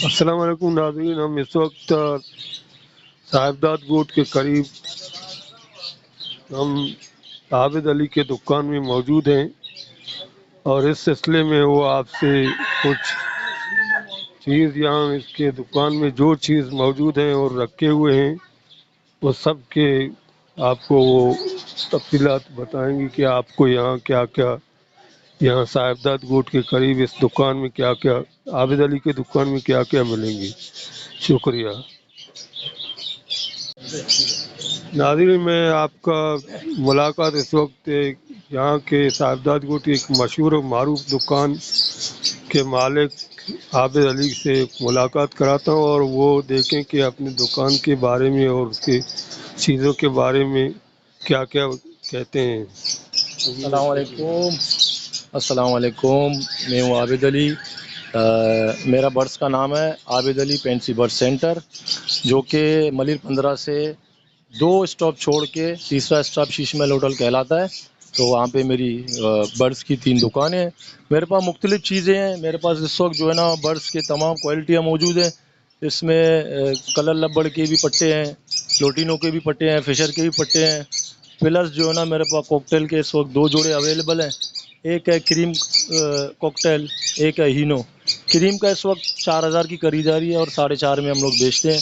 السلام علیکم ناظرین، ہم اس وقت صاحبداد گوٹ کے قریب ہم عابد علی کے دکان میں موجود ہیں، اور اس سلسلے میں وہ آپ سے کچھ چیز یہاں اس کے دکان میں جو چیز موجود ہیں اور رکھے ہوئے ہیں وہ سب کے آپ کو وہ تفصیلات بتائیں گی کہ آپ کو یہاں کیا کیا، یہاں صاحبداد گوٹ کے قریب اس دکان میں کیا کیا، عابد علی کے دکان میں کیا کیا ملیں گی۔ شکریہ ناظرین، میں آپ کا ملاقات اس وقت یہاں کے صاحبداد گوٹ کی ایک مشہور و معروف دکان کے مالک عابد علی سے ملاقات کراتا ہوں، اور وہ دیکھیں کہ اپنی دکان کے بارے میں اور اس کی چیزوں کے بارے میں کیا کیا کہتے ہیں۔ السلام علیکم۔ السلام علیکم، میں ہوں عابد علی۔ میرا برس کا نام ہے عابد علی پینسی برس سینٹر، جو کہ ملیر 15 سے 2 اسٹاپ چھوڑ کے تیسرا اسٹاپ شیش محل ہوٹل کہلاتا ہے۔ تو وہاں پہ میری برس کی 3 دکانیں ہیں۔ میرے پاس مختلف چیزیں ہیں۔ میرے پاس اس وقت جو ہے نا برس کے تمام کوالٹیاں موجود ہیں۔ اس میں کلر لبڑ کے بھی پٹے ہیں، لوٹینو کے بھی پٹے ہیں، فشر کے بھی پٹے ہیں، پلس جو ہے نا میرے پاس کوکٹیل کے اس وقت 2 جوڑے اویلیبل ہیں۔ ایک ہے کریم کوکٹیل، ایک ہے ہینو۔ کریم کا اس وقت 4000 کی خریداری ہے اور 4.5 میں ہم لوگ بیچتے ہیں،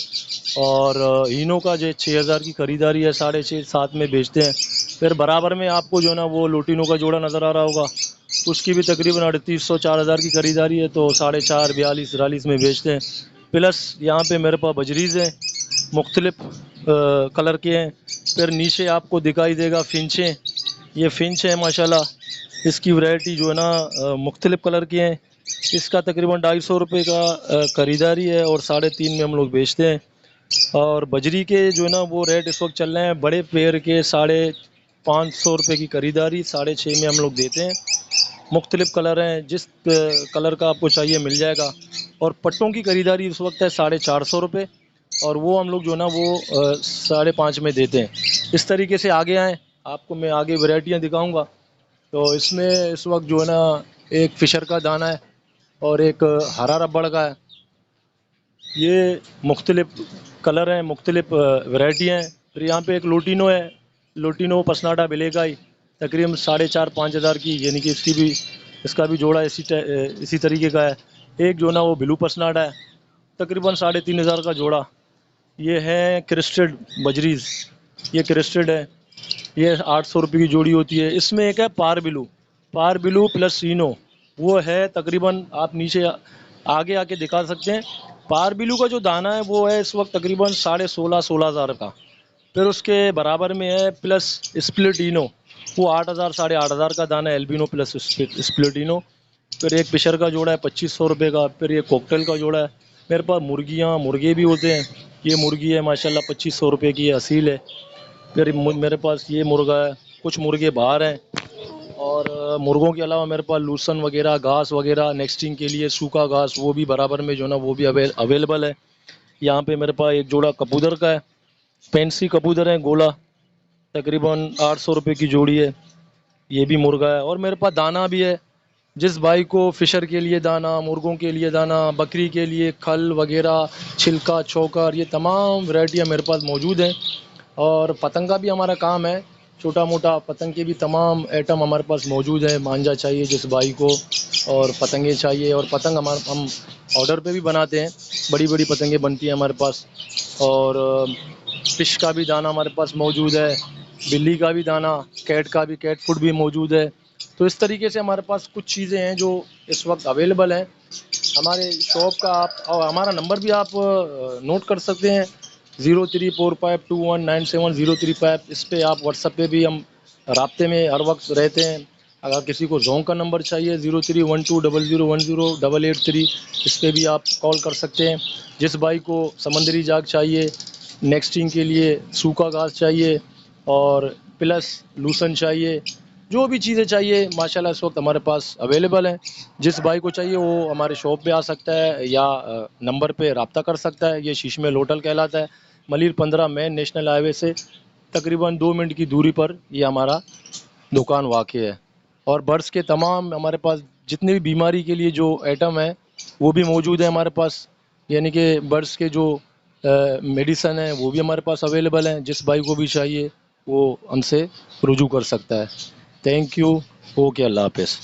اور ہینو کا جو 6000 کی خریداری ہے 6.5 7 میں بیچتے ہیں۔ پھر برابر میں آپ کو جو ہے نا وہ لوٹینو کا جوڑا نظر آ رہا ہوگا، اس کی بھی تقریباً 3800 4000 کی خریداری ہے، تو 4.5 42 43 میں بیچتے ہیں۔ پلس یہاں پہ میرے پاس بجریز ہیں، مختلف کلر کے ہیں۔ پھر نیچے آپ کو دکھائی دے گا فنچیں، یہ فنچ ہے ماشاءاللہ، اس کی ورائٹی جو ہے نا مختلف کلر کی ہیں۔ اس کا تقریباً 250 روپے کا خریداری ہے اور 3.5 میں ہم لوگ بیچتے ہیں۔ اور بجری کے جو ہے نا وہ ریٹ اس وقت چل رہے ہیں، بڑے پیر کے 550 روپے کی خریداری 6.5 میں ہم لوگ دیتے ہیں۔ مختلف کلر ہیں، جس کلر کا آپ کو چاہیے مل جائے گا۔ اور پٹوں کی خریداری اس وقت ہے 450 روپے، اور وہ ہم لوگ جو ہے نا وہ 5.5 میں دیتے ہیں۔ اس طریقے سے آگے آئیں، آپ کو میں آگے ورائٹیاں دکھاؤں گا۔ تو اس میں اس وقت جو ہے نا ایک فشر کا دانہ ہے اور ایک ہرا ربڑ کا ہے۔ یہ مختلف کلر ہیں، مختلف ورائٹیاں ہیں۔ پھر یہاں پہ ایک لوٹینو ہے، لوٹینو پسناٹا بلیک آئی، تقریباً 4.5 5 ہزار کی، یعنی کہ اس کا بھی جوڑا اسی طریقے کا ہے۔ ایک جو ہے نا وہ بلو پسناٹا ہے، تقریباً 3.5 ہزار کا جوڑا۔ یہ ہے کرسٹڈ بجریز، یہ کرسٹڈ ہے، یہ 800 روپے کی جوڑی ہوتی ہے۔ اس میں ایک ہے پار بلو پلس سینو، وہ ہے تقریباً آپ نیچے آگے آ کے دکھا سکتے ہیں۔ پار بلو کا جو دانہ ہے وہ ہے اس وقت تقریباً 16.5 ہزار کا۔ پھر اس کے برابر میں ہے پلس اسپلٹینو، وہ 8,000 8,500 کا دانہ ہے، البینو پلس اسپلٹینو۔ پھر ایک پشر کا جوڑا ہے 2500 روپے کا۔ پھر یہ کوکٹیل کا جوڑا ہے۔ میرے پاس مرغے بھی ہوتے ہیں، یہ مرغی ہے ماشاءاللہ 2500 روپے کی، یہ اصیل ہے۔ پھر میرے پاس یہ مرغا ہے، کچھ مرغے باہر ہیں، اور مرغوں کے علاوہ میرے پاس لوسن وغیرہ، گھاس وغیرہ نیکسٹنگ کے لیے سوکھا گھاس، وہ بھی برابر میں جو ہے نا وہ بھی اویلیبل ہے۔ یہاں پہ میرے پاس ایک جوڑا کبوتر کا ہے، پینسی کبوتر ہے گولا، تقریباً 800 روپے کی جوڑی ہے، یہ بھی مرغا ہے۔ اور میرے پاس دانہ بھی ہے، جس بھائی کو فشر کے لیے دانہ، مرغوں کے لیے دانہ، بکری کے لیے کھل وغیرہ، چھلکا چوکر، یہ تمام ورائٹیاں میرے پاس موجود ہیں۔ اور پتنگ کا بھی ہمارا کام ہے، چھوٹا موٹا پتنگ کے بھی تمام ایٹم ہمارے پاس موجود ہیں۔ مانجا چاہیے جس بھائی کو، اور پتنگیں چاہیے، اور پتنگ ہم آرڈر پہ بھی بناتے ہیں، بڑی بڑی پتنگیں بنتی ہیں ہمارے پاس۔ اور فش کا بھی دانہ ہمارے پاس موجود ہے، بلی کا بھی دانہ، کیٹ کا بھی، کیٹ فوڈ بھی موجود ہے۔ تو اس طریقے سے ہمارے پاس کچھ چیزیں ہیں جو اس وقت اویلیبل ہیں۔ ہمارے شاپ کا آپ اور ہمارا نمبر بھی آپ نوٹ کر سکتے ہیں، 0345219705، اس پہ آپ واٹس ایپ پہ بھی ہم رابطے میں ہر وقت رہتے ہیں۔ اگر کسی کو زونگ کا نمبر چاہیے 0312001083، اس پہ بھی آپ کال کر سکتے ہیں۔ جس بھائی کو سمندری جاگ چاہیے، نیکسٹنگ کے لیے سوکھا گھاس چاہیے، اور پلس لوسن چاہیے، جو بھی چیزیں چاہیے ماشاءاللہ اس وقت ہمارے پاس اویلیبل ہیں۔ جس بھائی کو چاہیے وہ ہمارے شاپ پہ آ سکتا ہے یا نمبر پہ رابطہ کر سکتا ہے۔ یہ شیش محل ہوٹل کہلاتا ہے، ملیر 15 مین نیشنل ہائی وے سے تقریباً 2 منٹ کی دوری پر یہ ہمارا دکان واقع ہے۔ اور برس کے تمام ہمارے پاس جتنی بھی بیماری کے لیے جو آئٹم ہیں وہ بھی موجود ہیں ہمارے پاس۔ یعنی کہ برڈس کے جو میڈیسن ہیں وہ بھی ہمارے پاس اویلیبل ہیں. جس بھائی کو بھی چاہیے وہ ہم سے رجوع کر سکتا ہے. Thank you. اوکے، اللہ حافظ.